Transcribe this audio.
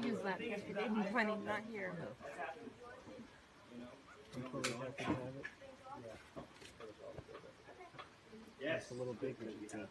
use that because we didn't money, not here. Yes. It's a little big, but it's a